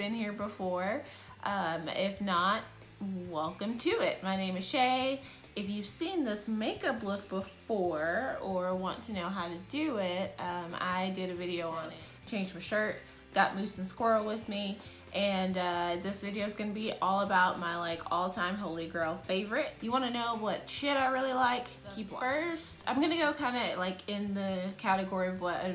been here before. If not, welcome to it. My name is Shay. If you've seen this makeup look before or want to know how to do it, I did a video on it. Changed my shirt, got Moose and Squirrel with me, and this video is going to be all about my all-time holy grail favorite. You want to know what shit I really like? Keep watching. First, I'm going to go kind of in the category of what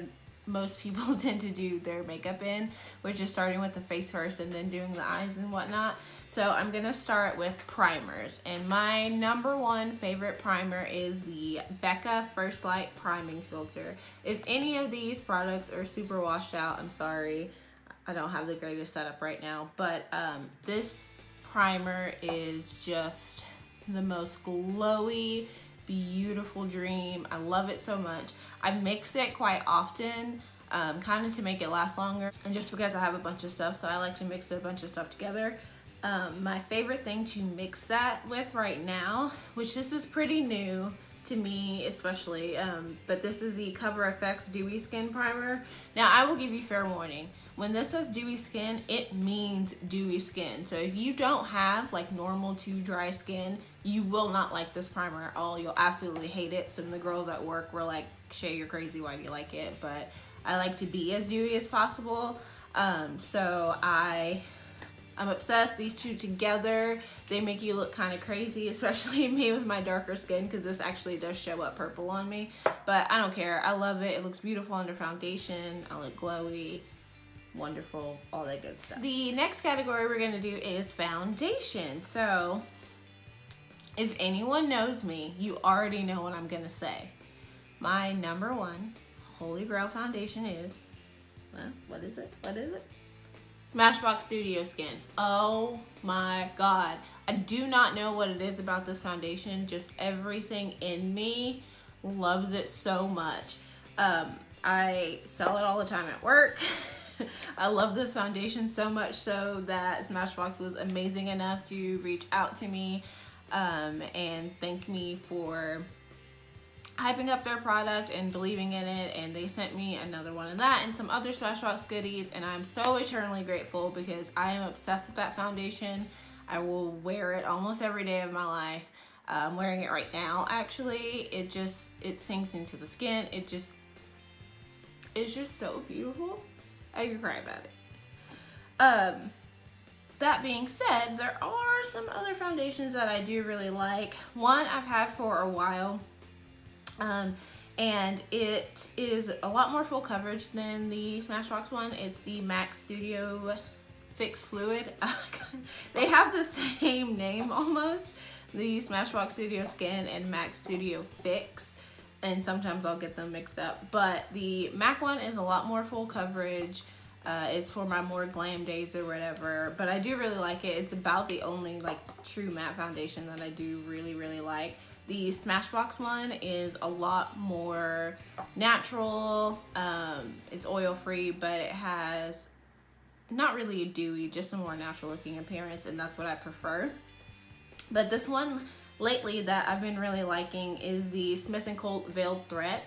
most people tend to do their makeup in, which is starting with the face first and then doing the eyes and whatnot. So I'm gonna start with primers, and my number one favorite primer is the Becca First Light Priming Filter. If any of these products are super washed out, I'm sorry, I don't have the greatest setup right now, but this primer is just the most glowy, beautiful dream. I love it so much. I mix it quite often, kind of to make it last longer, and just because I have a bunch of stuff, so I like to mix a bunch of stuff together. My favorite thing to mix that with right now, which this is pretty new to me especially, but this is the Cover FX Dewy Skin Primer. Now I will give you fair warning, when this says dewy skin, it means dewy skin. So if you don't have normal to dry skin, you will not like this primer at all. You'll absolutely hate it. Some of the girls at work were like, Shay, you're crazy, why do you like it? But I like to be as dewy as possible. So I'm obsessed. These two together, they make you look kind of crazy, especially me with my darker skin, because this actually does show up purple on me. But I don't care. I love it. It looks beautiful under foundation. I look glowy, wonderful, all that good stuff. The next category we're going to do is foundation. So if anyone knows me, you already know what I'm going to say. My number one holy grail foundation is, well, what is it? What is it? Smashbox Studio Skin. Oh my god. I do not know what it is about this foundation. Just everything in me loves it so much. I sell it all the time at work. I love this foundation so much so that Smashbox was amazing enough to reach out to me and thank me for hyping up their product and believing in it, and they sent me another one of that and some other Smashbox goodies, and I'm so eternally grateful because I am obsessed with that foundation. I will wear it almost every day of my life. I'm wearing it right now actually. It sinks into the skin. It's just so beautiful. I can cry about it. That being said, there are some other foundations that I do really like. One I've had for a while, and it is a lot more full coverage than the Smashbox one. It's the MAC Studio Fix Fluid. They have the same name almost, the Smashbox Studio Skin and MAC Studio Fix, and sometimes I'll get them mixed up, but the MAC one is a lot more full coverage. It's for my more glam days or whatever, but I do really like it. It's about the only true matte foundation that I do really like. The Smashbox one is a lot more natural. It's oil free, but it has not really a dewy, just a more natural looking appearance, and that's what I prefer. But this one lately that I've been really liking is the Smith & Colt Veiled Threat.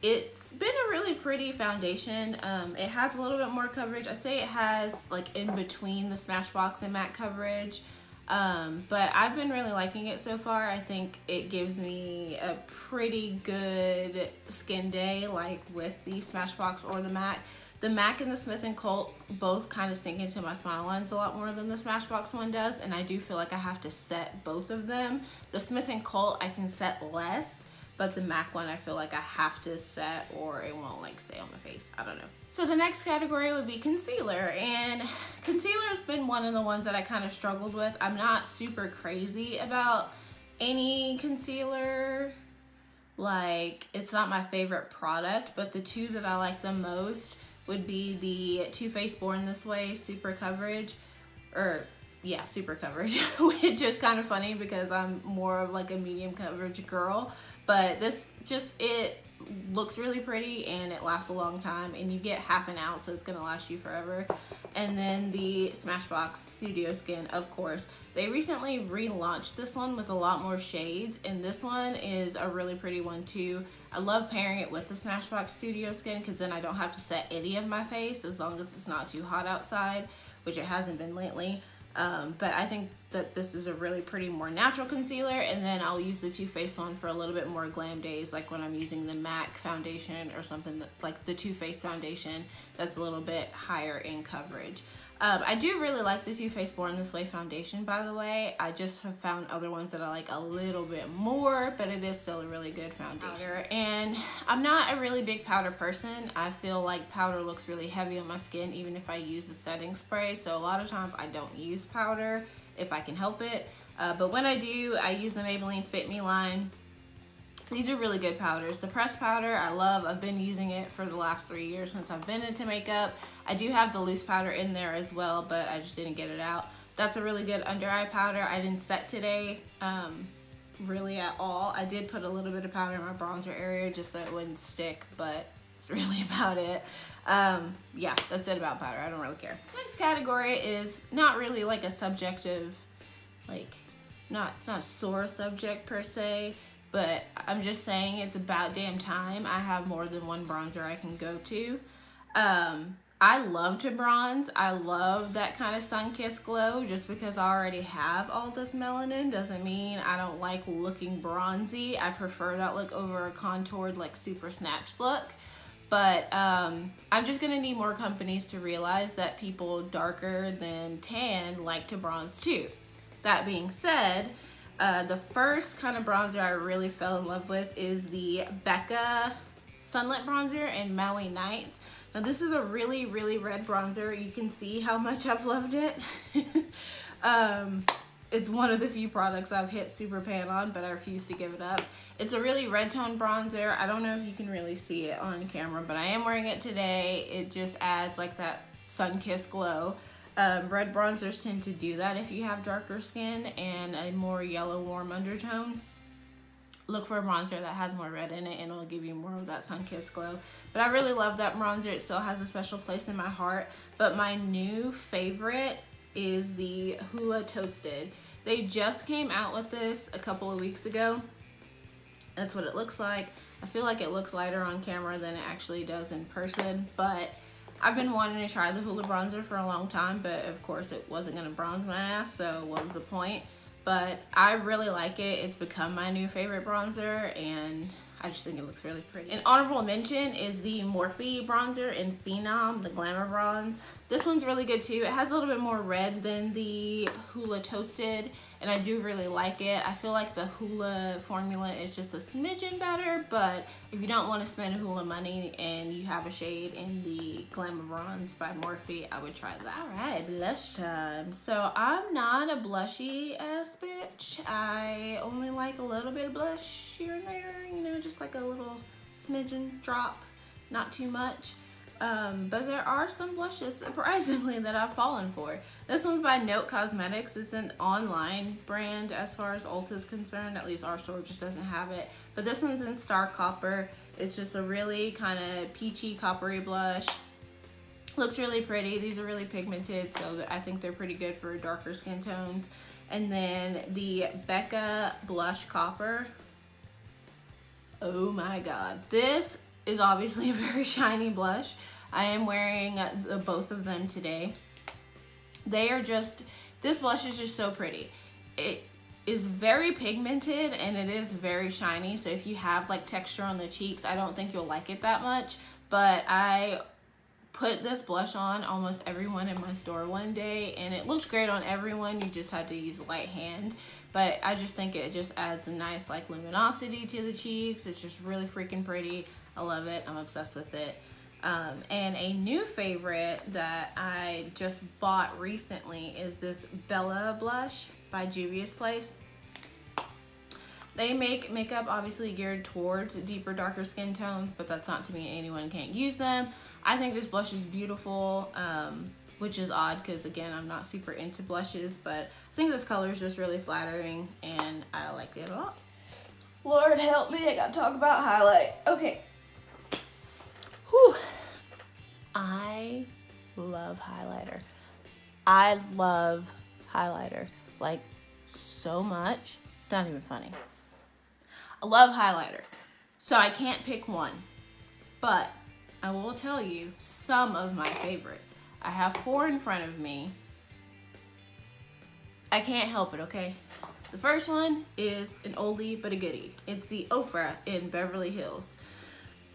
It's been a really pretty foundation. It has a little bit more coverage. I'd say it has in between the Smashbox and matte coverage. But I've been really liking it so far. I think it gives me a pretty good skin day with the Smashbox or the MAC. The MAC and the Smith & Colt both kind of sink into my smile lines a lot more than the Smashbox one does, and I do feel like I have to set both of them. The Smith & Colt I can set less, but the MAC one I feel like I have to set or it won't stay on the face. I don't know. So the next category would be concealer, and concealer has been one of the ones that I kind of struggled with. I'm not super crazy about any concealer. It's not my favorite product, but the two that I like the most would be the Too Faced Born This Way Super Coverage, Super Coverage, which is kind of funny because I'm more of a medium coverage girl, but it looks really pretty and it lasts a long time, and you get half an ounce, so it's gonna last you forever. And then the Smashbox Studio Skin, of course. They recently relaunched this one with a lot more shades, and this one is a really pretty one too. I love pairing it with the Smashbox Studio Skin because then I don't have to set any of my face as long as it's not too hot outside, which it hasn't been lately. But I think that this is a really pretty more natural concealer, and then I'll use the Too Faced one for a little bit more glam days, like when I'm using the MAC foundation or something that, like the Too Faced foundation that's a little bit higher in coverage. I do really like the Too Faced Born This Way foundation, by the way. I just have found other ones that I like a little bit more, but it is still a really good foundation. And I'm not a really big powder person. I feel like powder looks really heavy on my skin, even if I use a setting spray. So a lot of times I don't use powder if I can help it. But when I do, I use the Maybelline Fit Me line. These are really good powders. The pressed powder I love. I've been using it for the last 3 years since I've been into makeup. I do have the loose powder in there as well, but I just didn't get it out. That's a really good under eye powder. I didn't set today really at all. I did put a little bit of powder in my bronzer area just so it wouldn't stick, but it's really about it. Yeah, that's it about powder. I don't really care. Next category is not really like a subjective, like, it's not a sore subject per se, but I'm just saying it's about damn time I have more than one bronzer I can go to. I love to bronze. I love that kind of sun-kissed glow. Just because I already have all this melanin doesn't mean I don't like looking bronzy. I prefer that look over a contoured, like, super snatched look. But I'm just gonna need more companies to realize that people darker than tan like to bronze too. That being said, the first kind of bronzer I really fell in love with is the Becca Sunlit Bronzer in Maui Nights. Now this is a really, really red bronzer. You can see how much I've loved it. It's one of the few products I've hit super pan on, but I refuse to give it up. It's a really red tone bronzer. I don't know if you can really see it on camera, but I am wearing it today. It just adds like that sun-kissed glow. Red bronzers tend to do that if you have darker skin and a more yellow warm undertone. Look for a bronzer that has more red in it and it'll give you more of that sun-kissed glow. But I really love that bronzer. It still has a special place in my heart. But my new favorite is the Hoola Toasted. They just came out with this a couple of weeks ago. That's what it looks like. I feel like it looks lighter on camera than it actually does in person, but I've been wanting to try the Hoola bronzer for a long time, but of course it wasn't gonna bronze my ass, so what was the point? But I really like it. It's become my new favorite bronzer, and I just think it looks really pretty. An honorable mention is the Morphe bronzer in Phenom, the Glamour Bronze. This one's really good too. It has a little bit more red than the Hoola Toasted, and I do really like it. I feel like the Hoola formula is just a smidgen better, but if you don't want to spend Hoola money and you have a shade in the Glamour Bronze by Morphe, I would try that. All right, blush time. So I'm not a blushy ass bitch. I only like a little bit of blush here and there, you know, just like a little smidgen drop, not too much. But there are some blushes, surprisingly, that I've fallen for. This one's by Note Cosmetics. It's an online brand as far as Ulta is concerned. At least our store just doesn't have it. But this one's in Star Copper. It's just a really kind of peachy, coppery blush. Looks really pretty. These are really pigmented, so I think they're pretty good for darker skin tones. And then the Becca Blush Copper. Oh my god. This is obviously a very shiny blush. I am wearing both of them today. They are just, this blush is just so pretty. It is very pigmented and it is very shiny, so if you have like texture on the cheeks, I don't think you'll like it that much, but I put this blush on almost everyone in my store one day and it looked great on everyone. You just had to use a light hand, but I just think it just adds a nice like luminosity to the cheeks. It's just really freaking pretty. I love it. I'm obsessed with it. And a new favorite that I just bought recently is this Bella blush by Juvia's Place. They make makeup obviously geared towards deeper, darker skin tones, but that's not to mean anyone can't use them. I think this blush is beautiful, which is odd because, again, I'm not super into blushes, but I think this color is just really flattering and I like it a lot. Lord help me, I gotta talk about highlight. Okay. Whew. I love highlighter. I love highlighter, like, so much. It's not even funny. I love highlighter, so I can't pick one, but I will tell you some of my favorites. I have 4 in front of me. I can't help it, okay? The first one is an oldie but a goodie. It's the Ofra in Beverly Hills.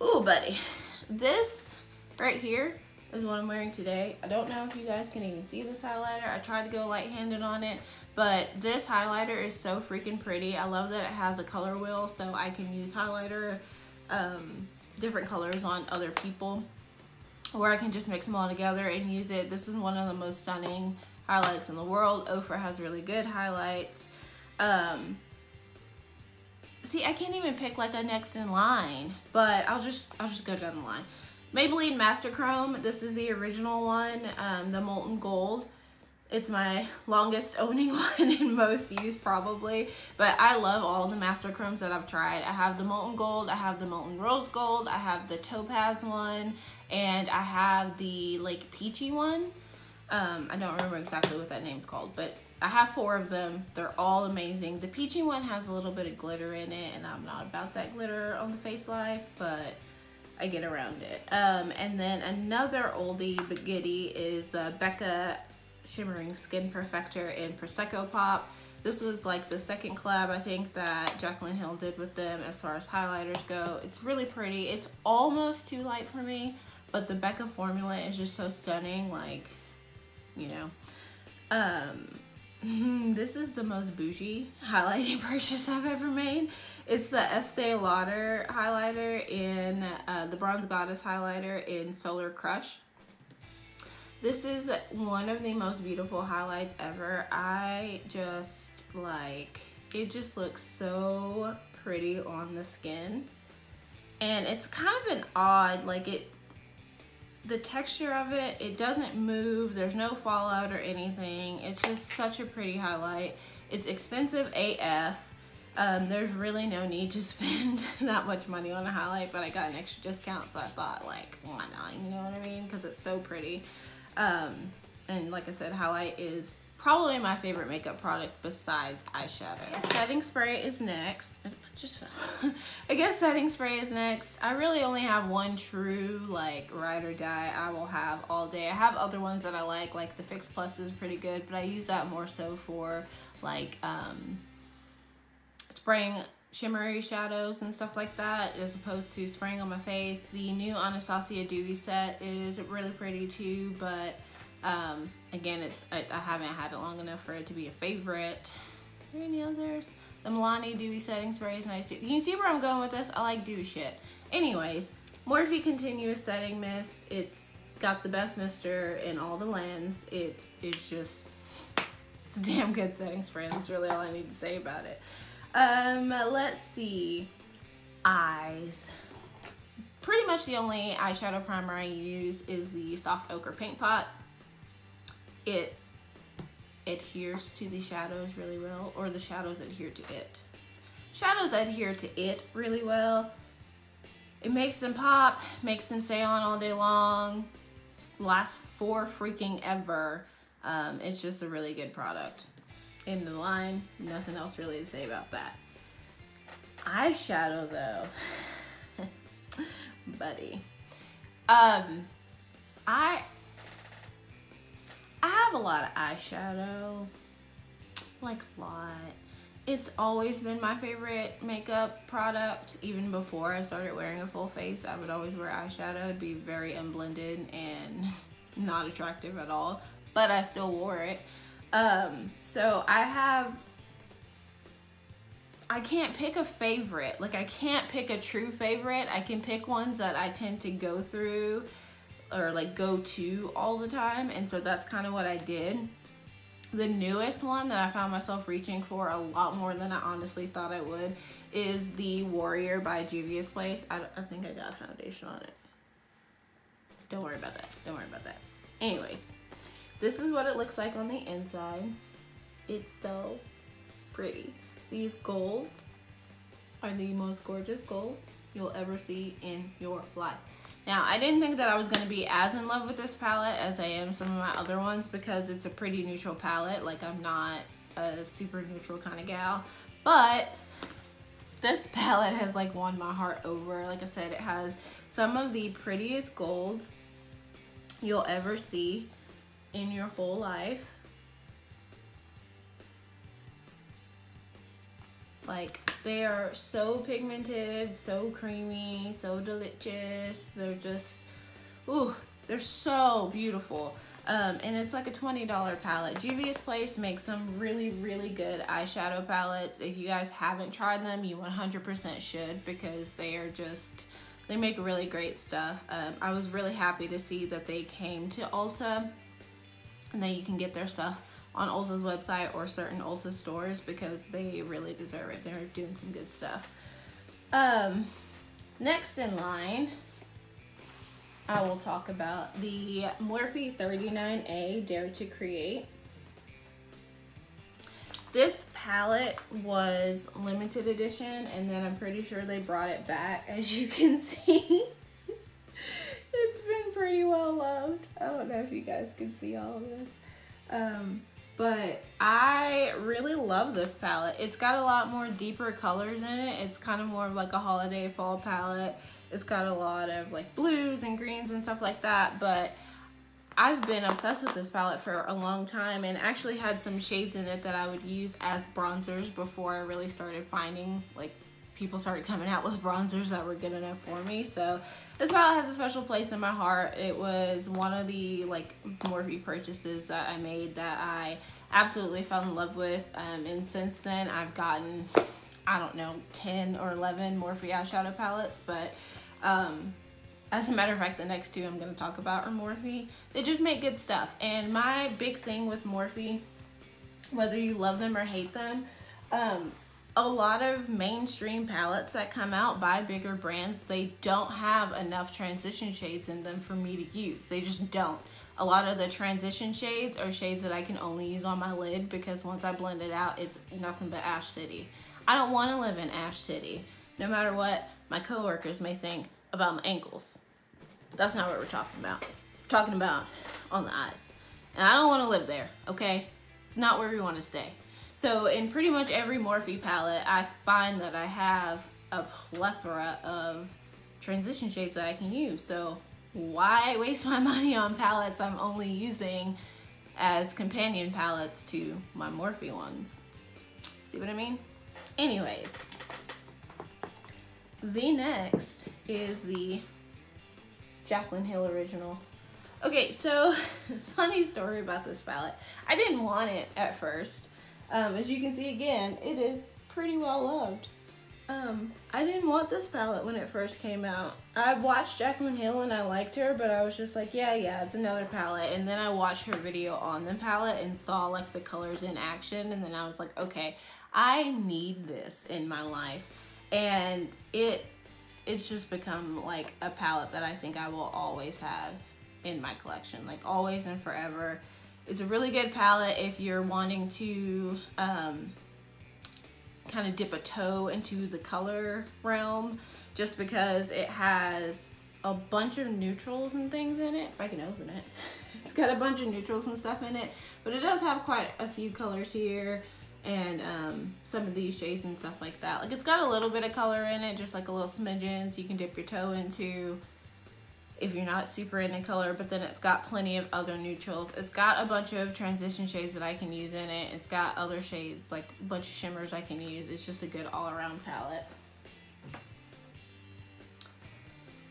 Ooh, buddy. This right here is what I'm wearing today. I don't know if you guys can even see this highlighter. I tried to go light-handed on it, but this highlighter is so freaking pretty. I love that it has a color wheel, so I can use highlighter, different colors on other people, or I can just mix them all together and use it. This is one of the most stunning highlights in the world. Ofra has really good highlights. See, I can't even pick like a next in line, but I'll just go down the line. Maybelline Master Chrome. This is the original one, the Molten Gold. It's my longest owning one and most used probably, but I love all the Master Chromes that I've tried. I have the Molten Gold, I have the Molten Rose Gold, I have the Topaz one, and I have the like peachy one. I don't remember exactly what that name's called, but I have 4 of them. They're all amazing. The peachy one has a little bit of glitter in it, and I'm not about that glitter on the face life, but I get around it. And then another oldie but goodie is the Becca Shimmering Skin Perfector in Prosecco Pop. This was like the second collab I think that Jaclyn Hill did with them as far as highlighters go. It's really pretty. It's almost too light for me, but the Becca formula is just so stunning, like, you know. This is the most bougie highlighting purchase I've ever made. It's the Estee Lauder highlighter in the Bronze Goddess highlighter in Solar Crush. This is one of the most beautiful highlights ever. I just like, it just looks so pretty on the skin. And it's kind of an odd, like the texture of it, it doesn't move, there's no fallout or anything. It's just such a pretty highlight. It's expensive AF. There's really no need to spend that much money on a highlight, but I got an extra discount, so I thought, like, why not, you know what I mean? Because it's so pretty. And like I said, highlight is probably my favorite makeup product besides eyeshadow. Setting spray is next. I guess setting spray is next. I really only have one true like ride or die I will have all day. I have other ones that I like the Fix Plus is pretty good, but I use that more so for like spraying shimmery shadows and stuff like that as opposed to spraying on my face. The new Anastasia Dewy set is really pretty too, but again, I haven't had it long enough for it to be a favorite. Are there any others? The Milani Dewy Setting Spray is nice too. Can you see where I'm going with this? I like dewy shit. Anyways, Morphe Continuous Setting Mist. It's got the best mister in all the lands. It's a damn good setting spray. That's really all I need to say about it. Let's see. Eyes. Pretty much the only eyeshadow primer I use is the Soft Ochre Paint Pot. It adheres to the shadows really well, or the shadows adhere to it. Shadows adhere to it really well. It makes them pop, makes them stay on all day long, lasts for freaking ever. It's just a really good product. End of the line, nothing else really to say about that. Eyeshadow though, buddy. I have a lot of eyeshadow, like a lot. It's always been my favorite makeup product. Even before I started wearing a full face, I would always wear eyeshadow. It'd be very unblended and not attractive at all, but I still wore it. So I can't pick a favorite. Like, I can't pick a true favorite. I can pick ones that I tend to go through or like go to all the time, and so that's kind of what I did. The newest one that I found myself reaching for a lot more than I honestly thought I would is the Warrior by Juvia's Place. I think I got a foundation on it. Don't worry about that. Don't worry about that. Anyways, this is what it looks like on the inside. It's so pretty. These golds are the most gorgeous golds you'll ever see in your life. Now, I didn't think that I was going to be as in love with this palette as I am some of my other ones because it's a pretty neutral palette. Like, I'm not a super neutral kind of gal. But this palette has, like, won my heart over. Like I said, it has some of the prettiest golds you'll ever see in your whole life. Like, they are so pigmented, so creamy, so delicious. They're just, ooh, they're so beautiful. And it's like a $20 palette. Juvia's Place makes some really, really good eyeshadow palettes. If you guys haven't tried them, you 100% should, because they are just, they make really great stuff. I was really happy to see that they came to Ulta and that you can get their stuff on Ulta's website or certain Ulta stores, because they really deserve it. They're doing some good stuff. Next in line, I will talk about the Morphe 39A Dare to Create. This palette was limited edition, and then I'm pretty sure they brought it back. As you can see, it's been pretty well loved. I don't know if you guys can see all of this. But I really love this palette. It's got a lot more deeper colors in it. It's kind of more of like a holiday fall palette. It's got a lot of like blues and greens and stuff like that. But I've been obsessed with this palette for a long time, and actually had some shades in it that I would use as bronzers before I really started finding, like, people started coming out with bronzers that were good enough for me. So this palette has a special place in my heart. It was one of the like Morphe purchases that I made that I absolutely fell in love with. And since then I've gotten, I don't know, 10 or 11 Morphe eyeshadow palettes. But as a matter of fact, the next two I'm going to talk about are Morphe. They just make good stuff. And my big thing with Morphe, whether you love them or hate them, a lot of mainstream palettes that come out by bigger brands, they don't have enough transition shades in them for me to use. They just don't. A lot of the transition shades are shades that I can only use on my lid, because once I blend it out, it's nothing but Ash City. I don't want to live in Ash City, no matter what my coworkers may think about my ankles. That's not what we're talking about. We're talking about on the eyes. And I don't want to live there, okay? It's not where we want to stay. So in pretty much every Morphe palette, I find that I have a plethora of transition shades that I can use. So why waste my money on palettes I'm only using as companion palettes to my Morphe ones? See what I mean? Anyways, the next is the Jaclyn Hill Original. Okay, so funny story about this palette. I didn't want it at first. As you can see again, it is pretty well loved. I didn't want this palette when it first came out. I watched Jaclyn Hill and I liked her, but I was just like, yeah, it's another palette. And then I watched her video on the palette and saw like the colors in action, and then I was like, okay, I need this in my life. And it's just become like a palette that I think I will always have in my collection, like always and forever. It's a really good palette if you're wanting to kind of dip a toe into the color realm, just because it has a bunch of neutrals and things in it. If I can open it. It's got a bunch of neutrals and stuff in it, but it does have quite a few colors here, and some of these shades and stuff like that. Like, it's got a little bit of color in it, just like a little smidgen, so you can dip your toe into if you're not super into color, but then it's got plenty of other neutrals. It's got a bunch of transition shades that I can use in it. It's got other shades, like a bunch of shimmers I can use. It's just a good all-around palette.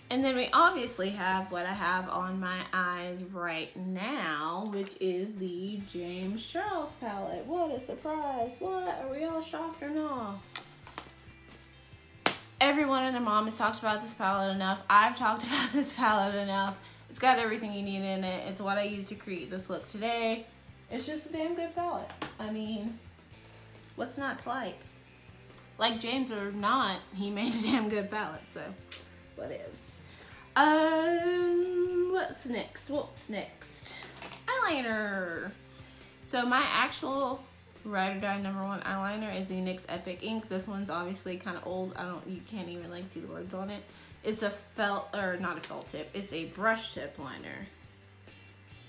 And then we obviously have what I have on my eyes right now, which is the James Charles palette. What a surprise. What? Are we all shocked or not? Everyone and their mom has talked about this palette enough. I've talked about this palette enough. It's got everything you need in it. It's what I used to create this look today. It's just a damn good palette. I mean, what's not to like? Like James or not, he made a damn good palette, so what is? What's next? What's next? Eyeliner. So my actual Ride or Die #1 eyeliner is the NYX Epic Ink. This one's obviously kind of old. You can't even like see the words on it. It's a felt, or not a felt tip, it's a brush tip liner.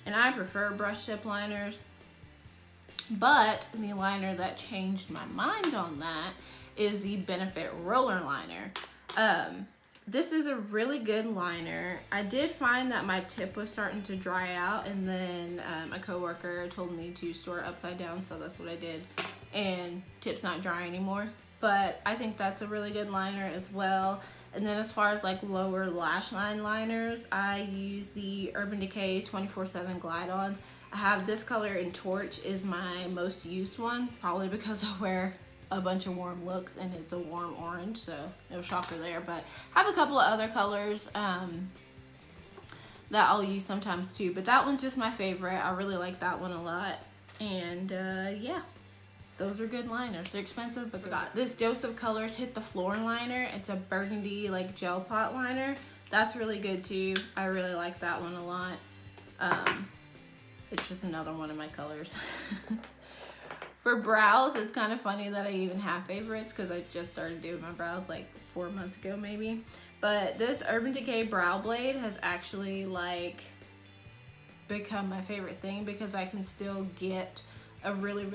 And I prefer brush tip liners, but the liner that changed my mind on that is the Benefit Roller Liner. This is a really good liner. I did find that my tip was starting to dry out, and then a coworker told me to store it upside down, so that's what I did. And tip's not dry anymore. But I think that's a really good liner as well. And then as far as like lower lash line liners, I use the Urban Decay 24/7 Glide-Ons. I have this color in Torch is my most used one, probably because I wear a bunch of warm looks and it's a warm orange, so no shocker there. But I have a couple of other colors that I'll use sometimes too, but that one's just my favorite. I really like that one a lot. And yeah, those are good liners. They're expensive, but got this Dose of Colors Hit the Floor liner. It's a burgundy like gel pot liner. That's really good too. I really like that one a lot. It's just another one of my colors. For brows, it's kind of funny that I even have favorites because I just started doing my brows like 4 months ago maybe. But this Urban Decay Brow Blade has actually like become my favorite thing because I can still get a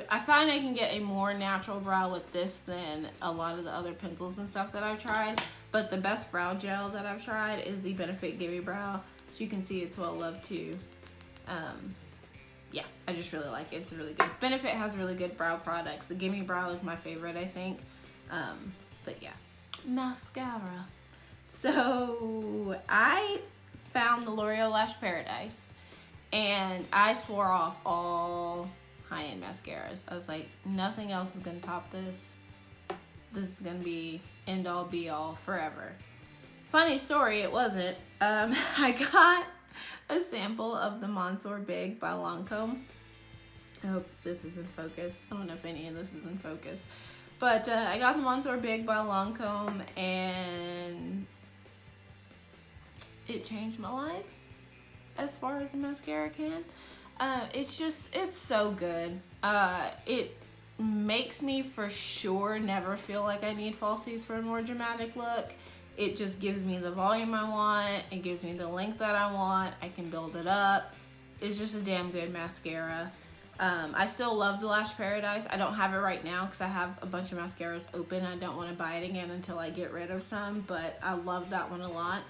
I find I can get a more natural brow with this than a lot of the other pencils and stuff that I've tried. But the best brow gel that I've tried is the Benefit Gimme Brow. As you can see, it's well loved too. Yeah, I just really like it. It's really good. Benefit has really good brow products. The Gimme Brow is my favorite, I think. But yeah. Mascara. So I found the L'Oreal Lash Paradise and I swore off all high-end mascaras. I was like, nothing else is gonna top this. This is gonna be end-all be-all forever. Funny story, it wasn't. I got a sample of the Monsieur Big by Lancome. I hope this is in focus. I don't know if any of this is in focus. But I got the Monsieur Big by Lancome and it changed my life as far as a mascara can. It's so good. It makes me for sure never feel like I need falsies for a more dramatic look. It just gives me the volume I want. It gives me the length that I want. I can build it up. It's just a damn good mascara. I still love the Lash Paradise. I don't have it right now because I have a bunch of mascaras open. I don't want to buy it again until I get rid of some, but I love that one a lot.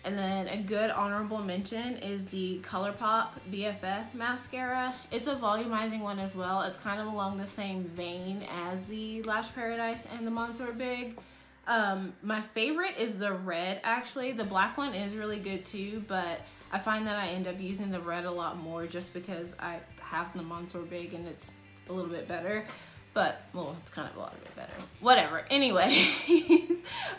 And then a good honorable mention is the ColourPop BFF mascara. It's a volumizing one as well. It's kind of along the same vein as the Lash Paradise and the Monsieur Big. My favorite is the red actually. The black one is really good too, but I find that I end up using the red a lot more just because I have the Monsieur Big and it's a little bit better. But, well, it's kind of a lot bit better. Whatever. Anyway,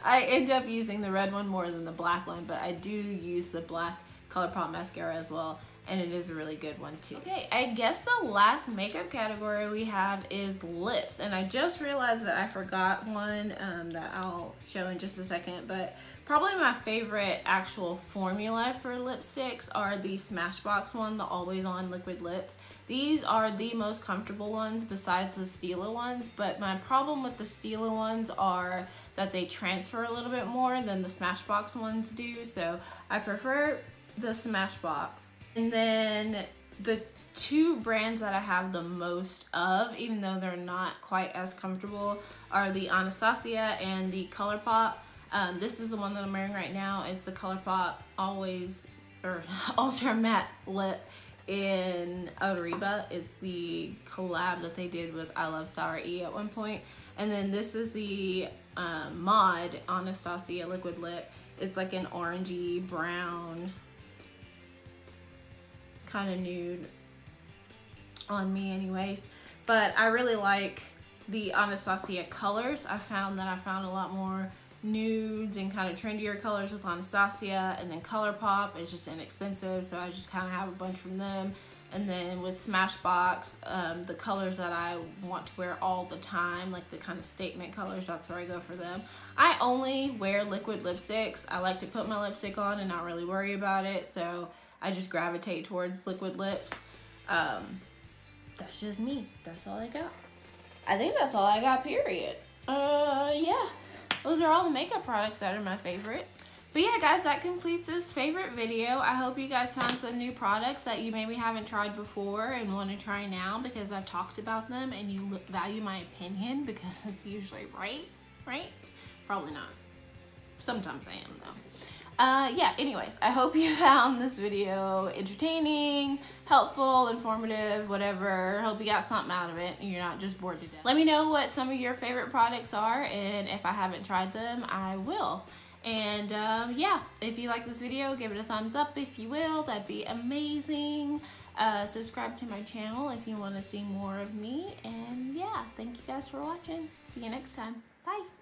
I end up using the red one more than the black one, but I do use the black ColourPop mascara as well, and it is a really good one too. Okay, I guess the last makeup category we have is lips, and I just realized that I forgot one that I'll show in just a second, but probably my favorite actual formula for lipsticks are the Smashbox one, the Always On Liquid Lips. These are the most comfortable ones besides the Stila ones, but my problem with the Stila ones are that they transfer a little bit more than the Smashbox ones do, so I prefer the Smashbox. And then the two brands that I have the most of, even though they're not quite as comfortable, are the Anastasia and the ColourPop. This is the one that I'm wearing right now. It's the ColourPop Ultra Matte Lip in Arriba. It's the collab that they did with I Love Sour E at one point. And then this is the Mod Anastasia Liquid Lip. It's like an orangey brown kind of nude on me anyways, but I really like the Anastasia colors. I found a lot more nudes and kind of trendier colors with Anastasia, and then ColourPop is just inexpensive, so I just kind of have a bunch from them. And then with Smashbox, the colors that I want to wear all the time, like the kind of statement colors, that's where I go for them. I only wear liquid lipsticks. I like to put my lipstick on and not really worry about it, so I just gravitate towards liquid lips. That's just me. That's all I got. I think that's all I got, period. Yeah. Those are all the makeup products that are my favorite. But yeah, guys, that completes this favorite video. I hope you guys found some new products that you maybe haven't tried before and want to try now because I've talked about them and you value my opinion because it's usually right? Probably not. Sometimes I am though. Yeah, anyways, I hope you found this video entertaining, helpful, informative, whatever. Hope you got something out of it and you're not just bored to death. Let me know what some of your favorite products are, and if I haven't tried them, I will. And yeah, if you like this video, give it a thumbs up if you will. That'd be amazing. Subscribe to my channel if you want to see more of me. And yeah, thank you guys for watching. See you next time. Bye.